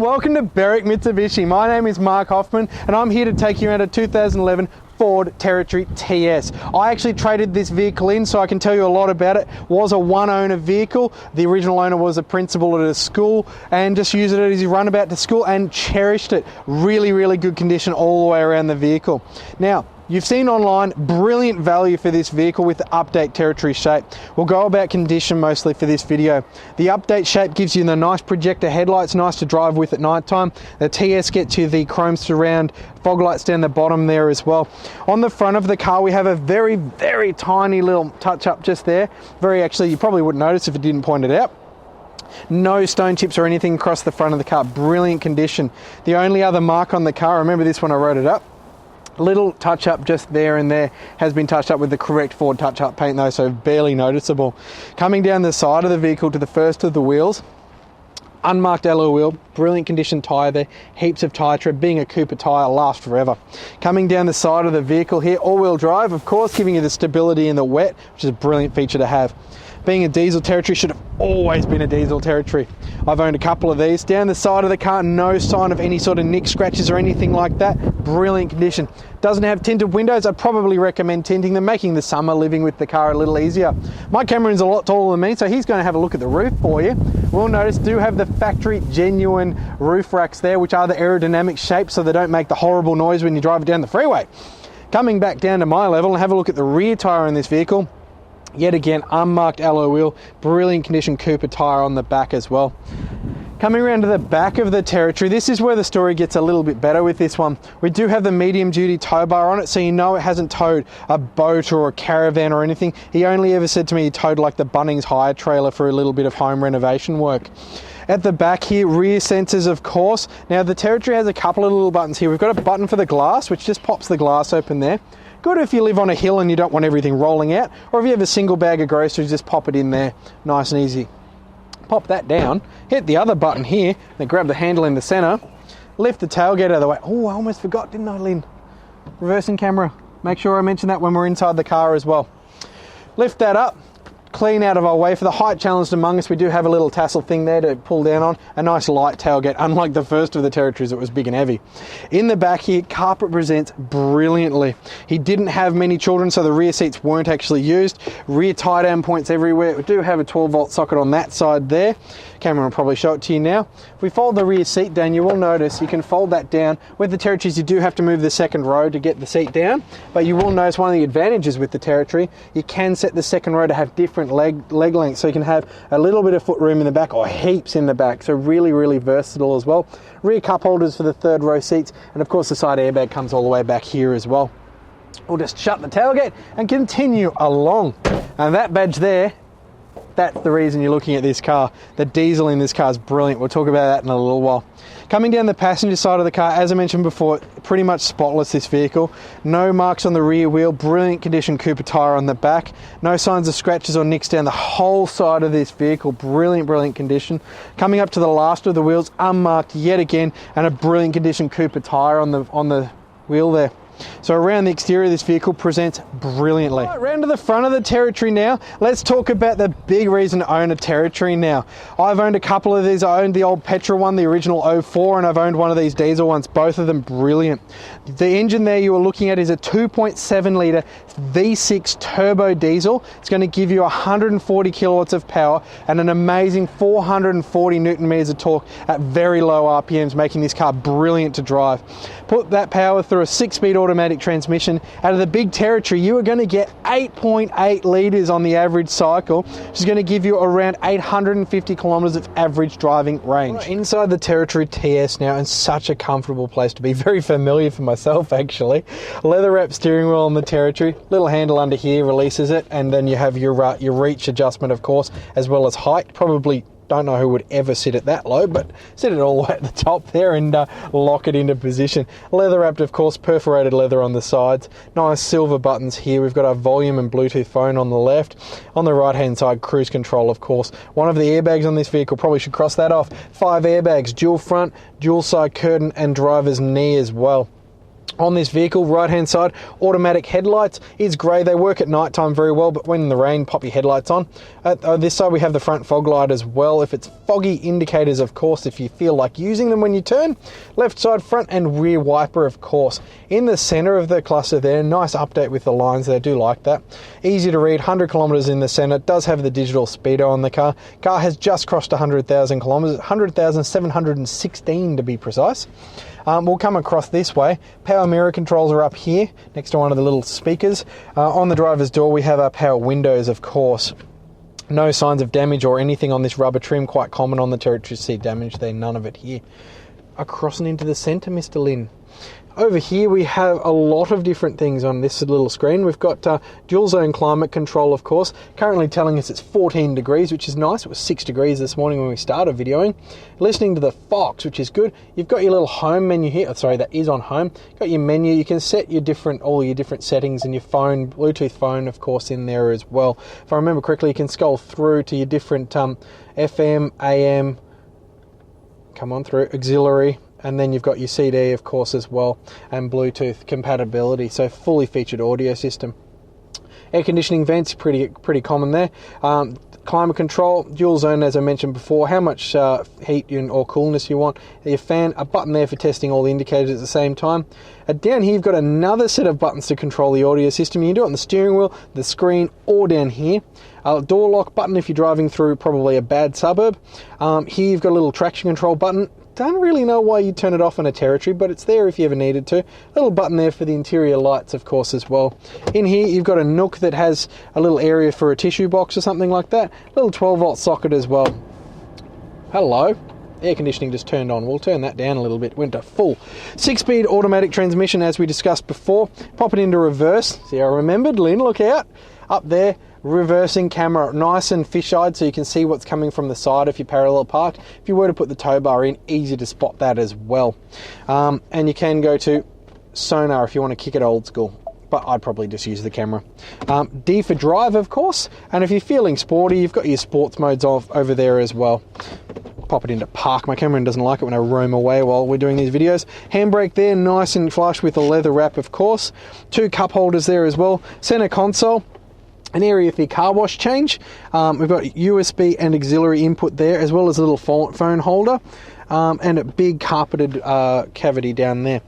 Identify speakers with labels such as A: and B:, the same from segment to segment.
A: welcome to Berwick Mitsubishi. My name is Mark Hoffman and I'm here to take you around a 2011 Ford Territory TS. I actually traded this vehicle in, so I can tell you a lot about it. It was a one-owner vehicle. The original owner was a principal at a school and just used it as he runabout to school and cherished it. Really good condition all the way around the vehicle. Now, you've seen online, brilliant value for this vehicle with the update Territory shape. We'll go about condition mostly for this video. The update shape gives you the nice projector headlights, nice to drive with at night time. The TS gets you the chrome surround fog lights down the bottom there as well. On the front of the car, we have a very tiny little touch up just there. Actually, you probably wouldn't notice if it didn't point it out. No stone chips or anything across the front of the car. Brilliant condition. The only other mark on the car, remember this when I wrote it up, little touch up just there and there, has been touched up with the correct Ford touch up paint though, so barely noticeable. Coming down the side of the vehicle to the first of the wheels, unmarked alloy wheel, brilliant condition tyre there, heaps of tyre tread. Being a Cooper tyre, lasts forever. Coming down the side of the vehicle here, all-wheel drive, of course, giving you the stability in the wet, which is a brilliant feature to have. Being a diesel Territory, should have always been a diesel Territory. I've owned a couple of these. Down the side of the car, no sign of any sort of nick, scratches or anything like that. Brilliant condition. Doesn't have tinted windows. I'd probably recommend tinting them, making the summer living with the car a little easier. My Cameron's a lot taller than me, so he's going to have a look at the roof for you. We'll notice do have the factory genuine roof racks there, which are the aerodynamic shape, so they don't make the horrible noise when you drive it down the freeway. Coming back down to my level and have a look at the rear tyre in this vehicle. Yet again, unmarked alloy wheel, brilliant condition Cooper tyre on the back as well. Coming around to the back of the Territory, this is where the story gets a little bit better with this one. We do have the medium duty tow bar on it, so you know it hasn't towed a boat or a caravan or anything. He only ever said to me he towed like the Bunnings hire trailer for a little bit of home renovation work. At the back here, rear sensors of course. Now the Territory has a couple of little buttons here. We've got a button for the glass, which just pops the glass open there. Good if you live on a hill and you don't want everything rolling out, or if you have a single bag of groceries, just pop it in there, nice and easy. Pop that down, hit the other button here, then grab the handle in the center, lift the tailgate out of the way. Oh, I almost forgot, didn't I, Lynn? Reversing camera. Make sure I mention that when we're inside the car as well. Lift that up, clean out of our way. For the height challenged among us, we do have a little tassel thing there to pull down on. A nice light tailgate, unlike the first of the Territories that was big and heavy. In the back here, carpet presents brilliantly. He didn't have many children, so the rear seats weren't actually used. Rear tie-down points everywhere. We do have a 12-volt socket on that side there. Camera will probably show it to you now. If we fold the rear seat down, you will notice you can fold that down. With the Territories, you do have to move the second row to get the seat down, but you will notice one of the advantages with the Territory, you can set the second row to have different leg lengths, so you can have a little bit of foot room in the back or heaps in the back, so really versatile as well. Rear cup holders for the third row seats, and of course the side airbag comes all the way back here as well. We'll just shut the tailgate and continue along, and that badge there, that's the reason you're looking at this car. The diesel in this car is brilliant. We'll talk about that in a little while. Coming down the passenger side of the car, as I mentioned before, pretty much spotless this vehicle. No marks on the rear wheel, brilliant condition Cooper tyre on the back. No signs of scratches or nicks down the whole side of this vehicle. Brilliant condition. Coming up to the last of the wheels, unmarked yet again, and a brilliant condition Cooper tyre on the wheel there. So around the exterior of this vehicle presents brilliantly. Right, round to the front of the Territory now. Let's talk about the big reason to own a Territory now. I've owned a couple of these. I owned the old petrol one, the original 04, and I've owned one of these diesel ones, both of them brilliant. The engine there you are looking at is a 2.7 litre V6 turbo diesel. It's going to give you 140 kilowatts of power and an amazing 440 Newton meters of torque at very low RPMs, making this car brilliant to drive. Put that power through a 6-speed automatic transmission. Out of the big Territory, you are going to get 8.8 litres on the average cycle, which is going to give you around 850 kilometres of average driving range. Right, inside the Territory TS now, and such a comfortable place to be. Very familiar for myself, actually. Leather wrap steering wheel on the Territory. Little handle under here releases it, and then you have your reach adjustment, of course, as well as height. Probably don't know who would ever sit it that low, but sit it all the way at the top there and lock it into position. Leather wrapped, of course, perforated leather on the sides. Nice silver buttons here. We've got our volume and Bluetooth phone on the left. On the right hand side, cruise control, of course. One of the airbags on this vehicle, probably should cross that off. 5 airbags, dual front, dual side curtain and driver's knee as well. On this vehicle, right hand side, automatic headlights is grey. They work at night time very well, but when in the rain, pop your headlights on. On this side, we have the front fog light as well. If it's foggy, indicators, of course, if you feel like using them when you turn. Left side, front and rear wiper, of course. In the centre of the cluster there, nice update with the lines there. I do like that. Easy to read, 100 kilometres in the centre. Does have the digital speedo on the car. Car has just crossed 100,000 kilometres, 100,716 to be precise. We'll come across this way. Power mirror controls are up here next to one of the little speakers. On the driver's door we have our power windows, of course. No signs of damage or anything on this rubber trim, quite common on the Territory seat damage there, none of it here. Across and into the centre, Mr. Lynn. Over here we have a lot of different things on this little screen. We've got dual zone climate control, of course, currently telling us it's 14 degrees, which is nice. It was 6 degrees this morning when we started videoing. Listening to the Fox, which is good. You've got your little home menu here. Oh, sorry, that is on home. Got your menu. You can set your all your different settings and your phone, Bluetooth phone, of course, in there as well. If I remember correctly, you can scroll through to your different FM, AM, come on through, auxiliary. And then you've got your CD, of course, as well, and Bluetooth compatibility, so fully featured audio system. Air conditioning vents, pretty common there. Climate control, dual zone, as I mentioned before, how much heat or coolness you want. Your fan, a button there for testing all the indicators at the same time. Down here, you've got another set of buttons to control the audio system. You can do it on the steering wheel, the screen, or down here. Door lock button if you're driving through probably a bad suburb. Here you've got a little traction control button. Don't really know why you turn it off on a Territory, but it's there if you ever needed to. Little button there for the interior lights, of course, as well. In here, you've got a nook that has a little area for a tissue box or something like that. Little 12-volt socket as well. Hello. Air conditioning just turned on. We'll turn that down a little bit. Went to full. 6-speed automatic transmission, as we discussed before. Pop it into reverse. See, I remembered. Lynn, look out. Up there. Reversing camera, nice and fish-eyed, so you can see what's coming from the side if you're parallel parked. If you were to put the tow bar in, easy to spot that as well. And you can go to sonar if you want to kick it old school, but I'd probably just use the camera. D for drive, of course, and if you're feeling sporty, you've got your sports modes off over there as well. Pop it into park. My camera doesn't like it when I roam away while we're doing these videos. Handbrake there, nice and flush with a leather wrap, of course. 2 cup holders there as well. Center console. An area for your car wash change. We've got USB and auxiliary input there, as well as a little phone holder, and a big carpeted cavity down there.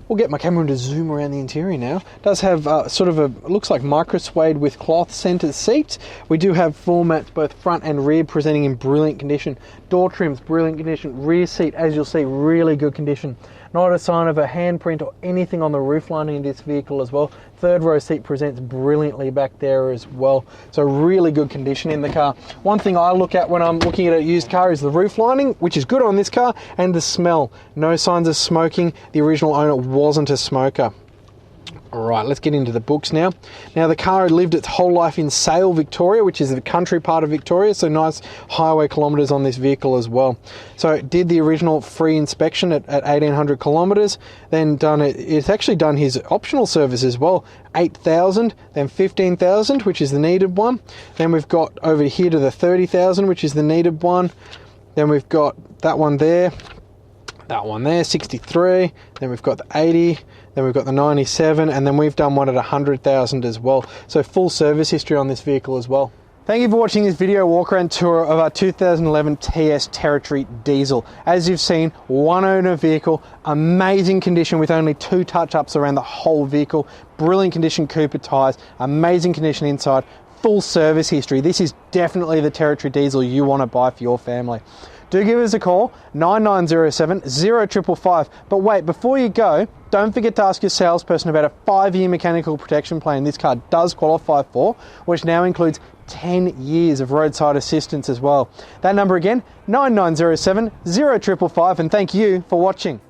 A: We'll get my camera to zoom around the interior now. It does have sort of looks like micro suede with cloth centered seats. We do have floor mats, both front and rear, presenting in brilliant condition. Door trims, brilliant condition. Rear seat, as you'll see, really good condition. Not a sign of a handprint or anything on the roof lining in this vehicle as well. Third row seat presents brilliantly back there as well. So really good condition in the car. One thing I look at when I'm looking at a used car is the roof lining, which is good on this car, and the smell. No signs of smoking. The original owner wasn't a smoker. Alright, let's get into the books now. Now, the car had lived its whole life in Sale, Victoria, which is the country part of Victoria, so nice highway kilometres on this vehicle as well. So it did the original free inspection at 1,800 kilometres, then it's actually done his optional service as well, 8,000, then 15,000, which is the needed one. Then we've got over here to the 30,000, which is the needed one. Then we've got that one there, 63, then we've got the 80, then we've got the 97, and then we've done one at 100,000 as well. So full service history on this vehicle as well. Thank you for watching this video walk around tour of our 2011 TS Territory Diesel. As you've seen, one owner vehicle, amazing condition with only 2 touch-ups around the whole vehicle, brilliant condition Cooper tyres, amazing condition inside, full service history. This is definitely the Territory Diesel you want to buy for your family. Do give us a call, 9907 0555. But wait, before you go, don't forget to ask your salesperson about a 5-year mechanical protection plan this car does qualify for, which now includes 10 years of roadside assistance as well. That number again, 9907 0555, and thank you for watching.